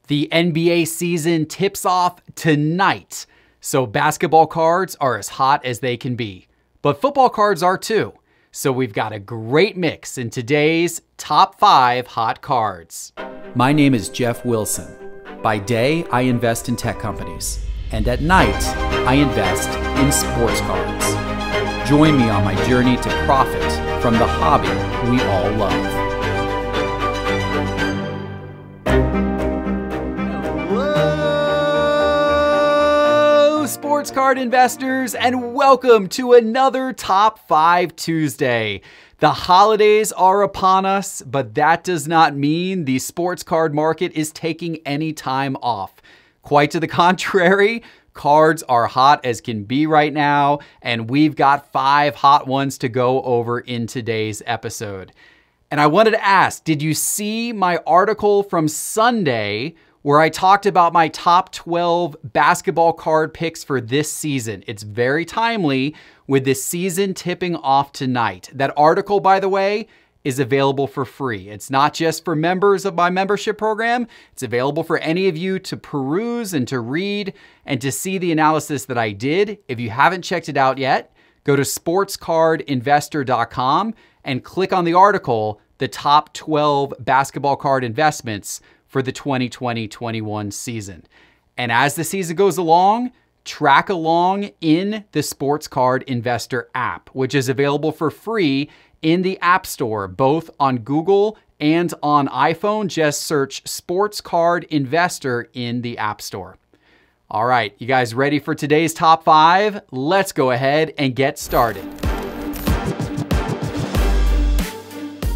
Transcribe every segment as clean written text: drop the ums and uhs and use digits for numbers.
The NBA season tips off tonight, so basketball cards are as hot as they can be. But football cards are too. So we've got a great mix in today's top 5 hot cards. My name is Jeff Wilson. By day, I invest in tech companies. And at night, I invest in sports cards. Join me on my journey to profit from the hobby we all love. Sports card investors, and welcome to another Top 5 Tuesday. The holidays are upon us, but that does not mean the sports card market is taking any time off. Quite to the contrary, cards are hot as can be right now, and we've got 5 hot ones to go over in today's episode. And I wanted to ask, did you see my article from Sunday where I talked about my top 12 basketball card picks for this season? It's very timely with this season tipping off tonight. That article, by the way, is available for free. It's not just for members of my membership program. It's available for any of you to peruse and to read and to see the analysis that I did. If you haven't checked it out yet, go to sportscardinvestor.com and click on the article, The Top 12 Basketball Card Investments for the 2020-21 season. And as the season goes along, track along in the Sports Card Investor app, which is available for free in the App Store, both on Google and on iPhone. Just search Sports Card Investor in the App Store. All right, you guys ready for today's top 5? Let's go ahead and get started.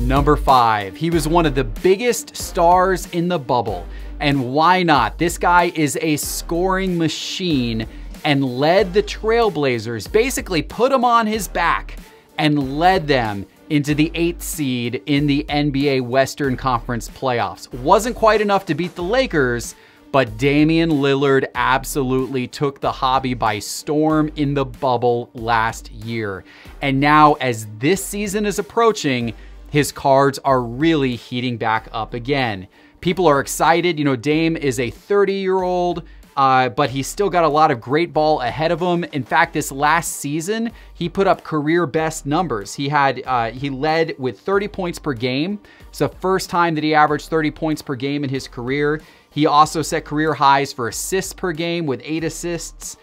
Number 5, he was one of the biggest stars in the bubble. And why not? This guy is a scoring machine and led the Trailblazers, basically put them on his back and led them into the 8th seed in the NBA Western Conference playoffs. Wasn't quite enough to beat the Lakers, but Damian Lillard absolutely took the hobby by storm in the bubble last year. And now as this season is approaching, his cards are really heating back up again. People are excited. You know, Dame is a 30-year-old, but he's still got a lot of great ball ahead of him. In fact, this last season, he put up career best numbers. He led with 30 points per game. It's the first time that he averaged 30 points per game in his career. He also set career highs for assists per game with 8 assists.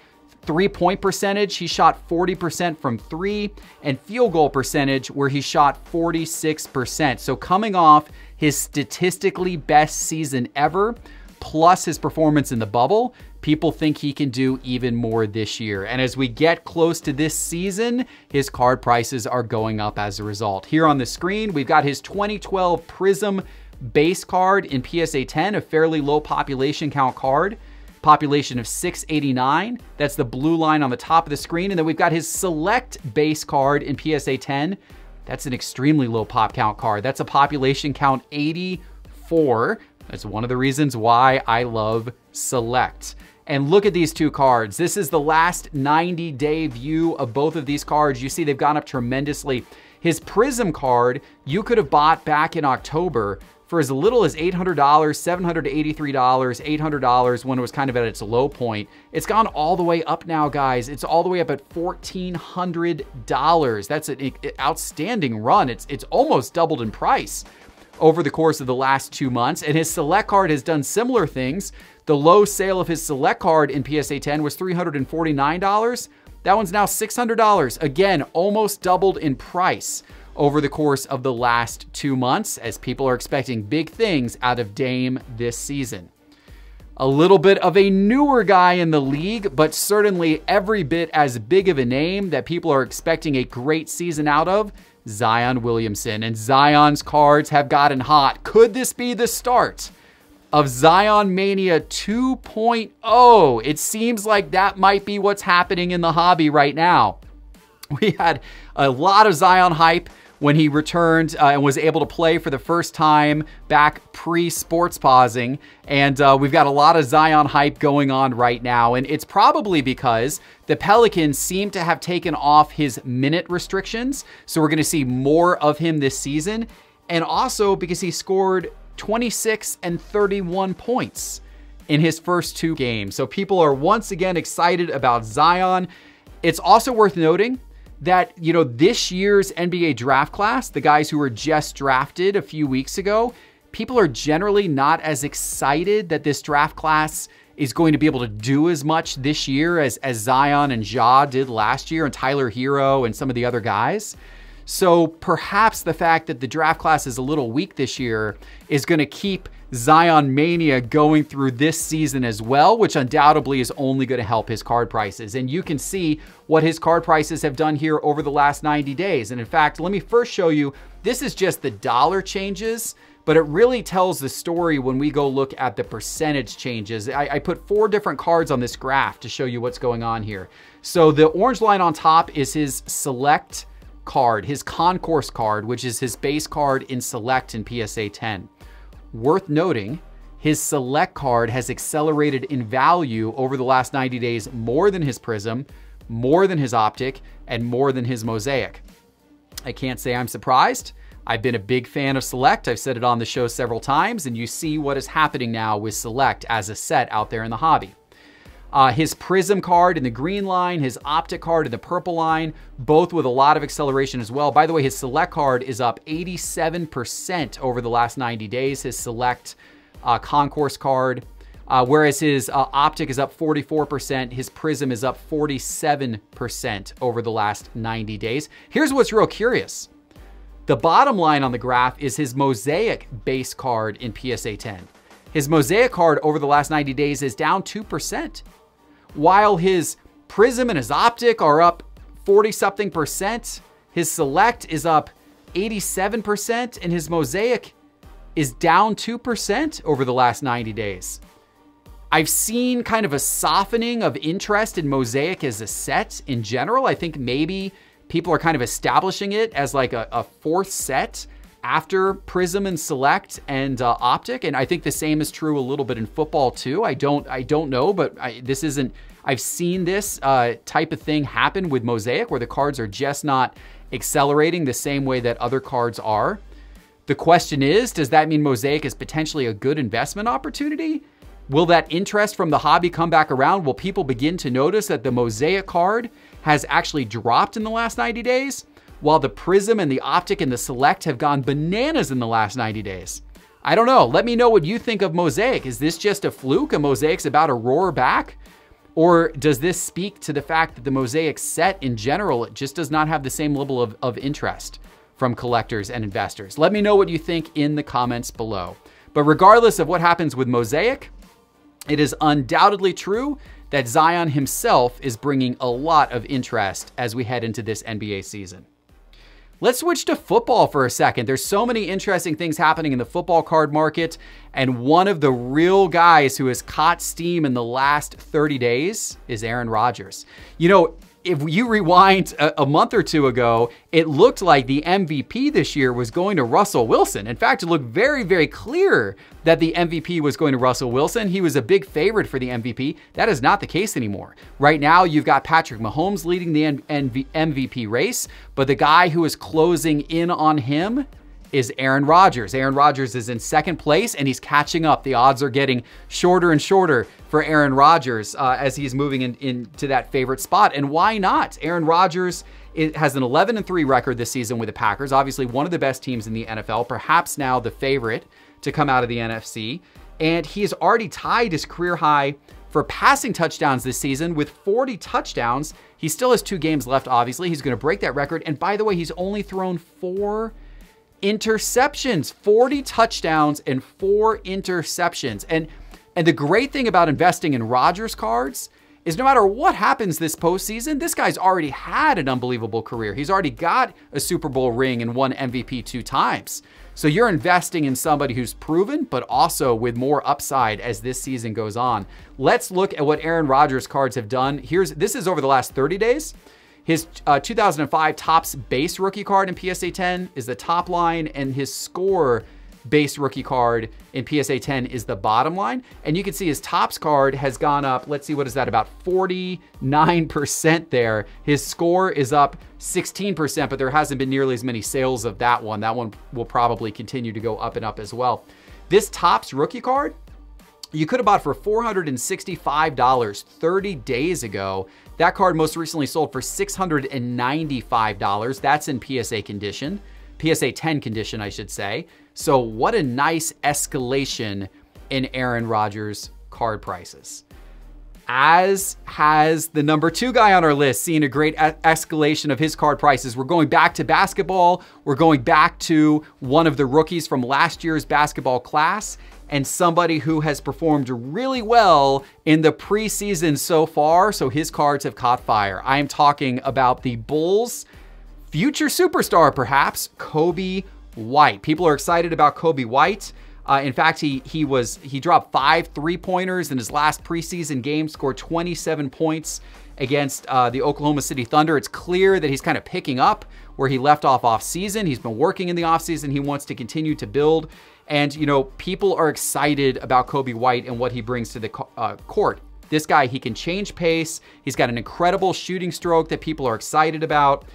3-point percentage, he shot 40% from 3, and field goal percentage where he shot 46%. So coming off his statistically best season ever, plus his performance in the bubble, people think he can do even more this year. And as we get close to this season, his card prices are going up as a result. Here on the screen, we've got his 2012 Prism base card in PSA 10, a fairly low population count card. Population of 689. That's the blue line on the top of the screen. And then we've got his select base card in PSA 10. That's an extremely low pop count card. That's a population count 84. That's one of the reasons why I love select. And look at these two cards. This is the last 90-day view of both of these cards. You see they've gone up tremendously. His Prism card, you could have bought back in October for as little as $800, $700 to $83, $800 when it was kind of at its low point. It's gone all the way up now, guys. It's all the way up at $1,400. That's an outstanding run. It's almost doubled in price over the course of the last 2 months. And his Select card has done similar things. The low sale of his Select card in PSA 10 was $349. That one's now $600. Again, almost doubled in price over the course of the last 2 months, as people are expecting big things out of Dame this season. A little bit of a newer guy in the league, but certainly every bit as big of a name that people are expecting a great season out of, Zion Williamson. And Zion's cards have gotten hot. Could this be the start of Zion Mania 2.0? It seems like that might be what's happening in the hobby right now. We had a lot of Zion hype when he returned and was able to play for the first time back pre-sports pausing. And we've got a lot of Zion hype going on right now. And it's probably because the Pelicans seem to have taken off his minute restrictions. So we're going to see more of him this season. And also because he scored 26 and 31 points in his first 2 games. So people are once again excited about Zion. It's also worth noting that, this year's NBA draft class, the guys who were just drafted a few weeks ago, people are generally not as excited that this draft class is going to be able to do as much this year as Zion and Ja did last year, and Tyler Hero and some of the other guys. So perhaps the fact that the draft class is a little weak this year is going to keep Zion mania going through this season as well, which undoubtedly is only going to help his card prices. And you can see what his card prices have done here over the last 90 days. And in fact, let me first show you, this is just the dollar changes, but it really tells the story when we go look at the percentage changes. I put 4 different cards on this graph to show you what's going on here. So the orange line on top is his select card, his concourse card, which is his base card in select in PSA 10. Worth noting, his select card has accelerated in value over the last 90 days more than his prism, more than his optic, and more than his mosaic. I can't say I'm surprised. I've been a big fan of Select. I've said it on the show several times, and you see what is happening now with Select as a set out there in the hobby. His Prism card in the green line, his Optic card in the purple line, both with a lot of acceleration as well. By the way, his Select card is up 87% over the last 90 days, his Select Concourse card, whereas his Optic is up 44%, his Prism is up 47% over the last 90 days. Here's what's real curious. The bottom line on the graph is his Mosaic base card in PSA 10. His Mosaic card over the last 90 days is down 2%, while his Prism and his Optic are up 40-something%. His Select is up 87%, and his Mosaic is down 2% over the last 90 days. I've seen kind of a softening of interest in Mosaic as a set in general. I think maybe people are kind of establishing it as like a 4th set after Prism and Select and Optic. And I think the same is true a little bit in football too. I don't know, but I've seen this type of thing happen with Mosaic where the cards are just not accelerating the same way that other cards are. The question is, does that mean Mosaic is potentially a good investment opportunity? Will that interest from the hobby come back around? Will people begin to notice that the Mosaic card has actually dropped in the last 90 days, while the Prism and the Optic and the Select have gone bananas in the last 90 days? I don't know. Let me know what you think of Mosaic. Is this just a fluke? A Mosaic's about to roar back? Or does this speak to the fact that the Mosaic set in general just does not have the same level of interest from collectors and investors? Let me know what you think in the comments below. But regardless of what happens with Mosaic, it is undoubtedly true that Zion himself is bringing a lot of interest as we head into this NBA season. Let's switch to football for a second. There's so many interesting things happening in the football card market, and one of the real guys who has caught steam in the last 30 days is Aaron Rodgers. You know, if you rewind a month or two ago, it looked like the MVP this year was going to Russell Wilson. In fact, it looked very, very clear that the MVP was going to Russell Wilson. He was a big favorite for the MVP. That is not the case anymore. Right now, you've got Patrick Mahomes leading the MVP race, but the guy who is closing in on him is Aaron Rodgers. Aaron Rodgers is in 2nd place, and he's catching up. The odds are getting shorter and shorter for Aaron Rodgers as he's moving into that favorite spot. And why not? Aaron Rodgers has an 11-3 record this season with the Packers, obviously one of the best teams in the NFL, perhaps now the favorite to come out of the NFC. And he's already tied his career high for passing touchdowns this season with 40 touchdowns. He still has 2 games left, obviously. He's going to break that record. And by the way, he's only thrown 4 interceptions, 40 touchdowns and 4 interceptions. And the great thing about investing in Rodgers cards is no matter what happens this postseason, this guy's already had an unbelievable career. He's already got a Super Bowl ring and won MVP 2 times. So you're investing in somebody who's proven, but also with more upside as this season goes on. Let's look at what Aaron Rodgers cards have done. This is over the last 30 days. His 2005 Topps base rookie card in PSA 10 is the top line, and his score base rookie card in PSA 10 is the bottom line. And you can see his Topps card has gone up, let's see, what is that, about 49% there. His score is up 16%, but there hasn't been nearly as many sales of that one. That one will probably continue to go up and up as well. This Topps rookie card You could have bought for $465 30 days ago. That card most recently sold for $695. That's in PSA condition, PSA 10 condition, I should say. So what a nice escalation in Aaron Rodgers card prices. As has the number 2 guy on our list, seen a great escalation of his card prices. We're going back to basketball. We're going back to one of the rookies from last year's basketball class, and somebody who has performed really well in the preseason so far, so his cards have caught fire. I am talking about the Bulls' future superstar, perhaps, Coby White. People are excited about Coby White. In fact, he dropped 5 3-pointers in his last preseason game, scored 27 points against the Oklahoma City Thunder. It's clear that he's kind of picking up where he left off season. He's been working in the offseason. He wants to continue to build. And, you know, people are excited about Coby White and what he brings to the court. This guy, he can change pace. He's got an incredible shooting stroke that people are excited about.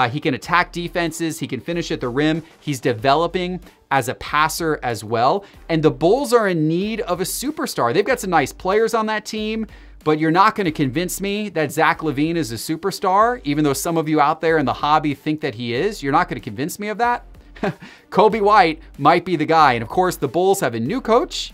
He can attack defenses. He can finish at the rim. He's developing as a passer as well. And the Bulls are in need of a superstar. They've got some nice players on that team, but you're not going to convince me that Zach LaVine is a superstar, even though some of you out there in the hobby think that he is. You're not going to convince me of that. Coby White might be the guy. And of course, the Bulls have a new coach.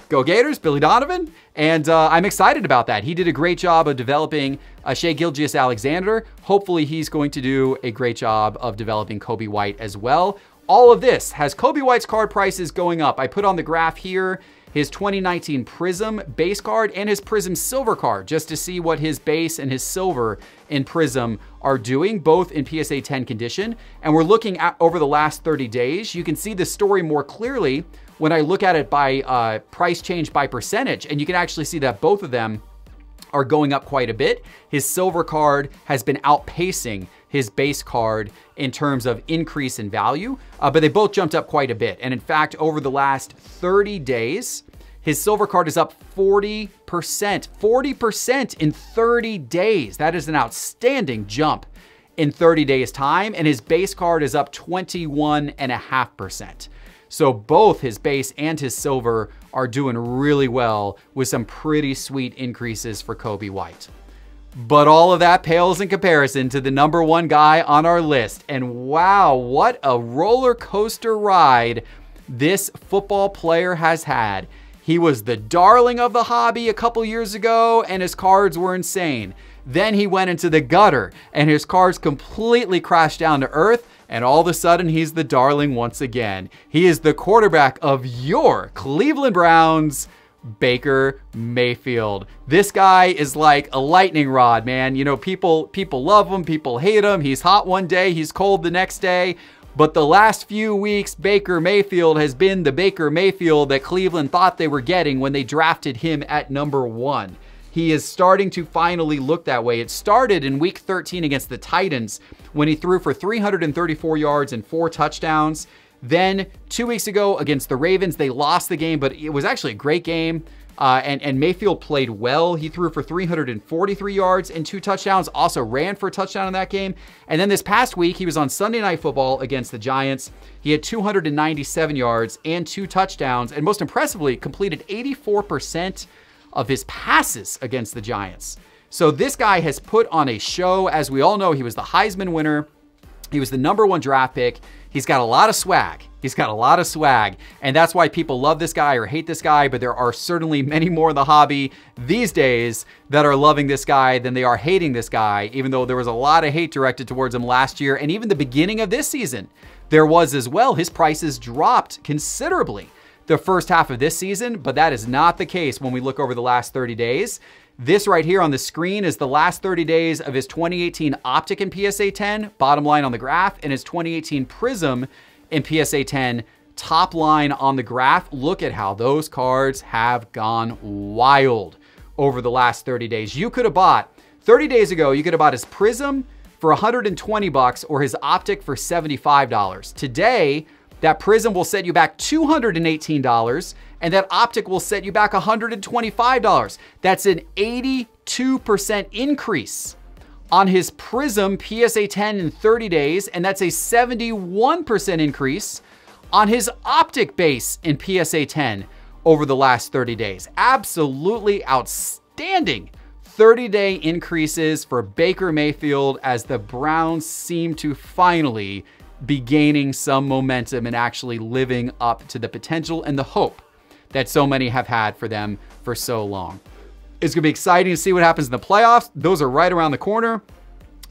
Go Gators, Billy Donovan. And I'm excited about that. He did a great job of developing Shai Gilgeous-Alexander. Hopefully he's going to do a great job of developing Coby White as well. All of this has Coby White's card prices going up. I put on the graph here his 2019 Prism base card and his Prism silver card, just to see what his base and his silver in Prism are doing, both in PSA 10 condition. And we're looking at over the last 30 days. You can see the story more clearly when I look at it by price change by percentage. And you can actually see that both of them are going up quite a bit. His silver card has been outpacing his base card in terms of increase in value, but they both jumped up quite a bit. And in fact, over the last 30 days, his silver card is up 40%. 40% in 30 days. That is an outstanding jump in 30 days time. And his base card is up 21.5%. So both his base and his silver are doing really well with some pretty sweet increases for Coby White. But all of that pales in comparison to the number 1 guy on our list. And wow, what a roller coaster ride this football player has had. He was the darling of the hobby a couple years ago, and his cards were insane. Then he went into the gutter, and his cards completely crashed down to earth, and all of a sudden, he's the darling once again. He is the quarterback of your Cleveland Browns, Baker Mayfield. This guy is like a lightning rod, man. You know, people love him, people hate him. He's hot one day, he's cold the next day. But the last few weeks, Baker Mayfield has been the Baker Mayfield that Cleveland thought they were getting when they drafted him at number 1. He is starting to finally look that way. It started in week 13 against the Titans when he threw for 334 yards and 4 touchdowns. Then 2 weeks ago against the Ravens, they lost the game, but it was actually a great game. And Mayfield played well. He threw for 343 yards and 2 touchdowns, also ran for a touchdown in that game. And then this past week, he was on Sunday Night Football against the Giants. He had 297 yards and 2 touchdowns, and most impressively, completed 84% of his passes against the Giants. So this guy has put on a show. As we all know, he was the Heisman winner. He was the number 1 draft pick. He's got a lot of swag. He's got a lot of swag. And that's why people love this guy or hate this guy, but there are certainly many more in the hobby these days that are loving this guy than they are hating this guy, even though there was a lot of hate directed towards him last year. And even the beginning of this season, there was as well. His prices dropped considerably the first half of this season, but that is not the case when we look over the last 30 days. This right here on the screen is the last 30 days of his 2018 Optic in PSA 10, bottom line on the graph, and his 2018 Prism in PSA 10, top line on the graph. Look at how those cards have gone wild over the last 30 days. You could have bought, 30 days ago, you could have bought his Prism for 120 bucks or his Optic for $75. Today, that Prism will set you back $218, and that Optic will set you back $125. That's an 82% increase on his Prism PSA 10 in 30 days, and that's a 71% increase on his Optic base in PSA 10 over the last 30 days. Absolutely outstanding 30-day increases for Baker Mayfield as the Browns seem to finally be gaining some momentum and actually living up to the potential and the hope that so many have had for them for so long. It's going to be exciting to see what happens in the playoffs. Those are right around the corner.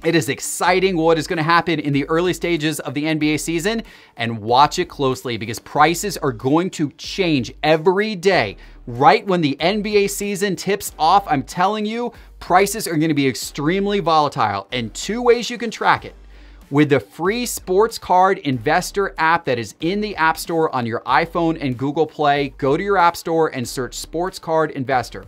It is exciting what is going to happen in the early stages of the NBA season, and watch it closely because prices are going to change every day. Right when the NBA season tips off, I'm telling you, prices are going to be extremely volatile, and 2 ways you can track it. With the free Sports Card Investor app that is in the App Store on your iPhone and Google Play, go to your App Store and search Sports Card Investor.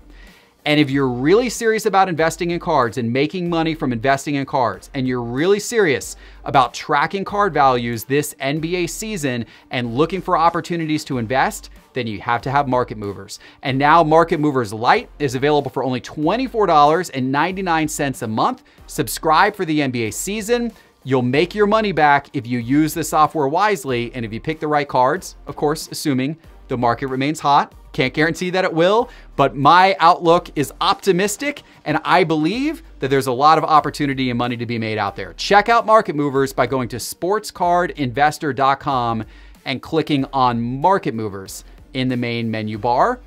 And if you're really serious about investing in cards and making money from investing in cards, and you're really serious about tracking card values this NBA season and looking for opportunities to invest, then you have to have Market Movers. And now Market Movers Lite is available for only $24.99 a month. Subscribe for the NBA season. You'll make your money back if you use the software wisely and if you pick the right cards, of course, assuming the market remains hot. Can't guarantee that it will, but my outlook is optimistic, and I believe that there's a lot of opportunity and money to be made out there. Check out Market Movers by going to sportscardinvestor.com and clicking on Market Movers in the main menu bar.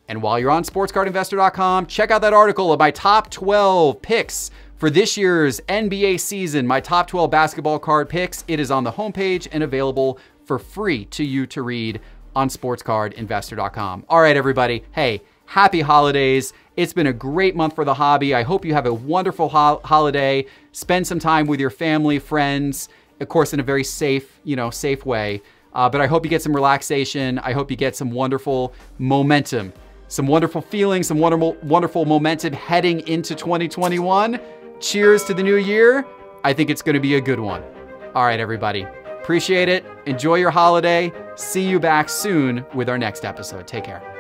And while you're on sportscardinvestor.com, check out that article of my top 12 picks for this year's NBA season, my top 12 basketball card picks. It is on the homepage and available for free to you to read on sportscardinvestor.com. All right, everybody. Hey, happy holidays. It's been a great month for the hobby. I hope you have a wonderful holiday. Spend some time with your family, friends, of course, in a very safe, safe way. But I hope you get some relaxation. I hope you get some wonderful momentum, some wonderful feelings, some wonderful momentum heading into 2021. Cheers to the new year. I think it's going to be a good one. All right, everybody. Appreciate it. Enjoy your holiday. See you back soon with our next episode. Take care.